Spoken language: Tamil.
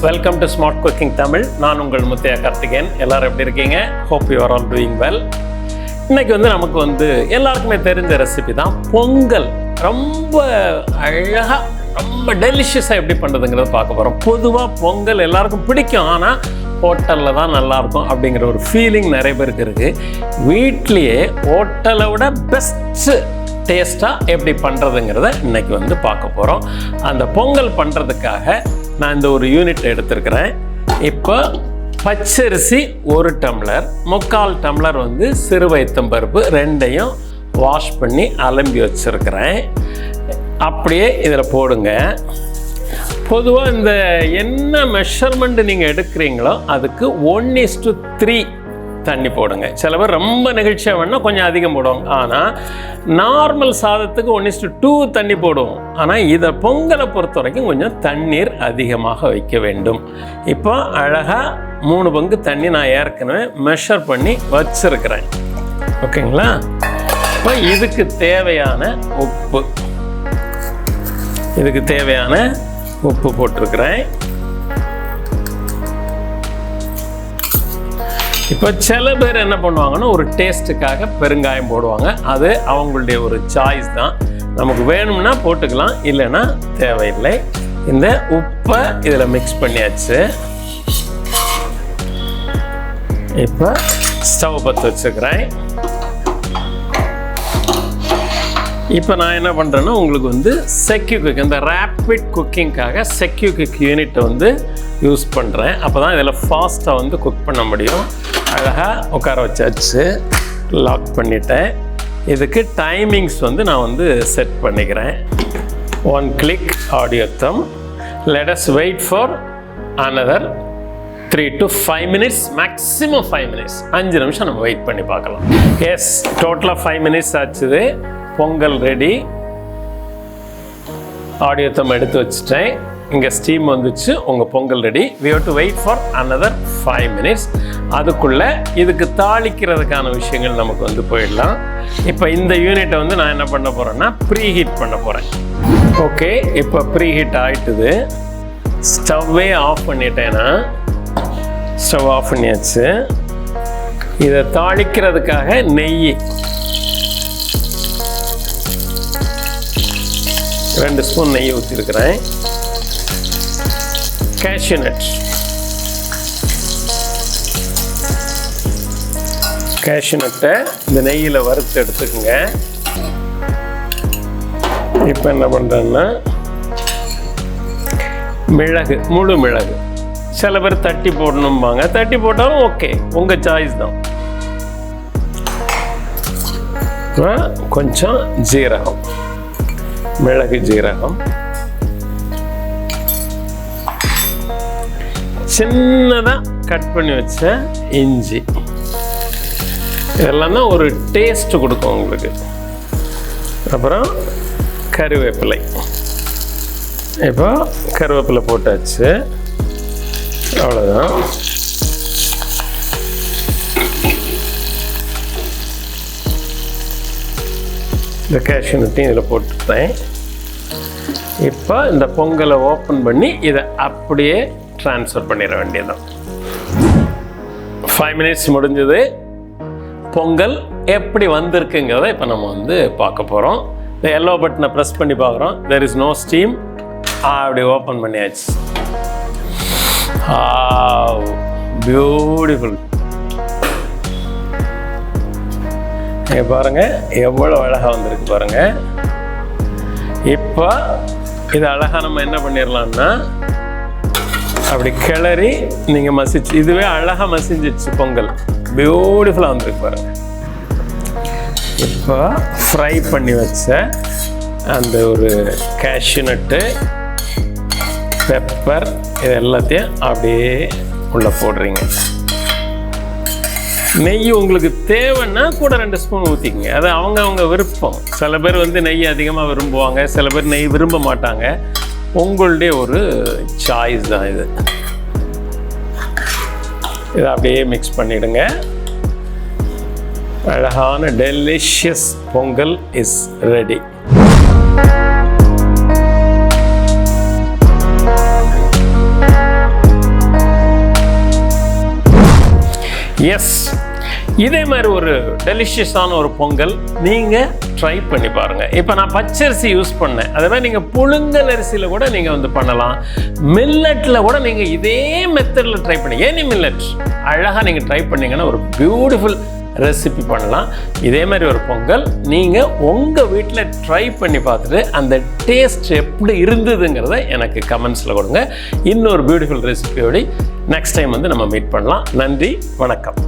Welcome to smart cooking Tamil. நான் உங்கள் முத்தையா கார்த்திகேயன். எல்லாரும் எப்படி இருக்கீங்க? Hope you are all doing well. இன்னைக்கு நமக்கு எல்லாருக்குமே தெரிஞ்ச ரெசிபி தான் பொங்கல். ரொம்ப அழகாக ரொம்ப டெலிஷியஸாக எப்படி பண்ணுறதுங்கிறத பார்க்க போகிறோம். பொதுவாக பொங்கல் எல்லாருக்கும் பிடிக்கும், ஆனால் ஹோட்டலில் தான் நல்லாயிருக்கும் அப்படிங்கிற ஒரு ஃபீலிங் நிறைய பேருக்கு இருக்குது. வீட்லேயே ஹோட்டலை விட பெஸ்ட்டு டேஸ்ட்டாக எப்படி பண்ணுறதுங்கிறத இன்றைக்கி பார்க்க போகிறோம். அந்த பொங்கல் பண்ணுறதுக்காக நான் இந்த ஒரு யூனிட் எடுத்துருக்கிறேன். இப்போ பச்சரிசி 1 டம்ளர், 3/4 டம்ளர் சிறுவைத்தம்பருப்பு ரெண்டையும் வாஷ் பண்ணி அலம்பி வச்சுருக்கிறேன். அப்படியே இதில் போடுங்க. பொதுவாக இந்த என்ன மெஷர்மெண்ட் நீங்கள் எடுக்கிறீங்களோ அதுக்கு 1:3 தண்ணி போடுங்க. சில பேர் ரொம்ப நெகிழ்ச்சியாக வேணால் கொஞ்சம் அதிகம் போடுவாங்க. ஆனால் நார்மல் சாதத்துக்கு 1:2 தண்ணி போடுவோம். ஆனால் இதை பொங்கலை பொறுத்த வரைக்கும் கொஞ்சம் தண்ணீர் அதிகமாக வைக்க வேண்டும். இப்போ அழகாக 3 பங்கு தண்ணி நான் ஏற்கனவே மெஷர் பண்ணி வச்சுருக்கிறேன். ஓகேங்களா? இப்போ இதுக்கு தேவையான உப்பு போட்டிருக்கிறேன். இப்போ சில பேர் என்ன பண்ணுவாங்கன்னா ஒரு டேஸ்ட்டுக்காக பெருங்காயம் போடுவாங்க. அது அவங்களுடைய ஒரு சாய்ஸ் தான். நமக்கு வேணும்னா போட்டுக்கலாம், இல்லைன்னா தேவையில்லை. இந்த உப்பை இதில் மிக்ஸ் பண்ணியாச்சு. இப்போ ஸ்டவ் பற்ற வச்சுக்கிறேன். இப்போ நான் என்ன பண்ணுறேன்னா உங்களுக்கு செக்யூ குக், இந்த ரேப்பிட் குக்கிங்காக செக்யூ குக் யூனிட்டை யூஸ் பண்ணுறேன். அப்போ தான் இதில் ஃபாஸ்ட்டாக குக் பண்ண முடியும். அழகாக உட்கார வச்சாச்சு, லாக் பண்ணிட்டேன். இதுக்கு டைமிங்ஸ் நான் செட் பண்ணிக்கிறேன். 1 click ஆடியோ தம். Let us wait for another 3 to 5 minutes, maximum 5 minutes. 5 நிமிஷம் நம்ம வெயிட் பண்ணி பார்க்கலாம். எஸ், டோட்டலாக 5 minutes ஆச்சுது. பொங்கல் ரெடி. ஆடியோ தம் எடுத்து வச்சுட்டேன். இங்கே ஸ்டீம் வந்துச்சு. உங்கள் Pongal ready. we have to wait for another 5 minutes. அதுக்குள்ளே இதுக்கு தாளிக்கிறதுக்கான விஷயங்கள் நமக்கு போயிடலாம். இப்போ இந்த யூனிட்டை நான் என்ன பண்ண போகிறேன்னா ப்ரீஹீட் பண்ண போகிறேன். ஓகே, இப்போ ப்ரீஹீட் ஆகிட்டுது. ஸ்டவ்வே ஆஃப் பண்ணிட்டேன்னா ஸ்டவ் ஆஃப் பண்ணியாச்சு. இதை தாளிக்கிறதுக்காக நெய் 2 ஸ்பூன் நெய் ஊற்றிருக்கிறேன். கேஷ்யூ நட், கேஷ்யூ நட்டை இந்த நெய்யில் வறுத்து எடுத்துக்கோங்க. இப்போ என்ன பண்ணுறேன்னா மிளகு, முழு மிளகு. சில பேர் தட்டி போடணும்பாங்க, தட்டி போட்டாலும் ஓகே, உங்கள் சாய்ஸ் தான். கொஞ்சம் ஜீரகம், மிளகு ஜீரகம், சின்னதாக கட் பண்ணி வச்ச இஞ்சி. இதெல்லாம் தான் ஒரு டேஸ்ட் கொடுக்கும் உங்களுக்கு. அப்புறம் கருவேப்பிலை. இப்போ கருவேப்பிலை போட்டாச்சு. அவ்வளோதான். இந்த கேஷ்யூ நட்டையும் இதில் போட்டுட்டேன். இப்போ இந்த பொங்கலை ஓப்பன் பண்ணி இதை அப்படியே ட்ரான்ஸ்ஃபர் பண்ணிட வேண்டியதுதான். 5 minutes முடிஞ்சது. பொங்கல் எப்படி வந்திருக்குங்கிறத இப்போ நம்ம பார்க்க போகிறோம். இந்த எல்லோ பட்டனை ப்ரெஸ் பண்ணி பார்க்குறோம். there is no steam. அப்படி ஓப்பன் பண்ணியாச்சு. பியூட்டிஃபுல். பாருங்கள் எவ்வளோ அழகாக வந்திருக்கு பாருங்கள். இப்போ இது அழகாக நம்ம என்ன பண்ணிடலாம்னா அப்படி கிளறி நீங்கள் மசிச்சு, இதுவே அழகாக மசிஞ்சிடுச்சு பொங்கல். பியூட்டிஃபுல்லாக வந்திருக்கு பாருங்கள். இப்போ ஃப்ரை பண்ணி வச்ச அந்த ஒரு கேஷ்யூ நட்டு, பெப்பர், இது எல்லாத்தையும் அப்படியே உள்ளே போடுறீங்க. நெய் உங்களுக்கு தேவைன்னா கூட 2 ஸ்பூன் ஊற்றிக்கங்க. அது அவங்க விருப்பம். சில பேர் நெய் அதிகமாக விரும்புவாங்க, சில பேர் நெய் விரும்ப மாட்டாங்க. உங்களுடைய ஒரு சாய்ஸ் தான் இது. இதை அப்படியே மிக்ஸ் பண்ணிவிடுங்க. அழகான delicious pongal is ready. Yes, இதே மாதிரி ஒரு டெலிஷியஸான ஒரு பொங்கல் நீங்கள் ட்ரை பண்ணி பாருங்கள். இப்போ நான் பச்சரிசி யூஸ் பண்ணேன், அதே மாதிரி நீங்கள் புழுங்கல் அரிசியில் கூட நீங்கள் வந்து பண்ணலாம். மில்லட்டில் கூட நீங்கள் இதே மெத்தடில் ட்ரை பண்ணி, எனி மில்லட் அழகாக நீங்கள் ட்ரை பண்ணிங்கன்னா ஒரு பியூட்டிஃபுல் ரெசிபி பண்ணலாம். இதே மாதிரி ஒரு பொங்கல் நீங்கள் உங்கள் வீட்டில் ட்ரை பண்ணி பார்த்துட்டு அந்த டேஸ்ட் எப்படி இருந்ததுங்கிறத எனக்கு கமெண்ட்ஸில் கொடுங்க. இன்னொரு பியூட்டிஃபுல் ரெசிபியோடு நெக்ஸ்ட் டைம் வந்து நம்ம மீட் பண்ணலாம். நன்றி, வணக்கம்.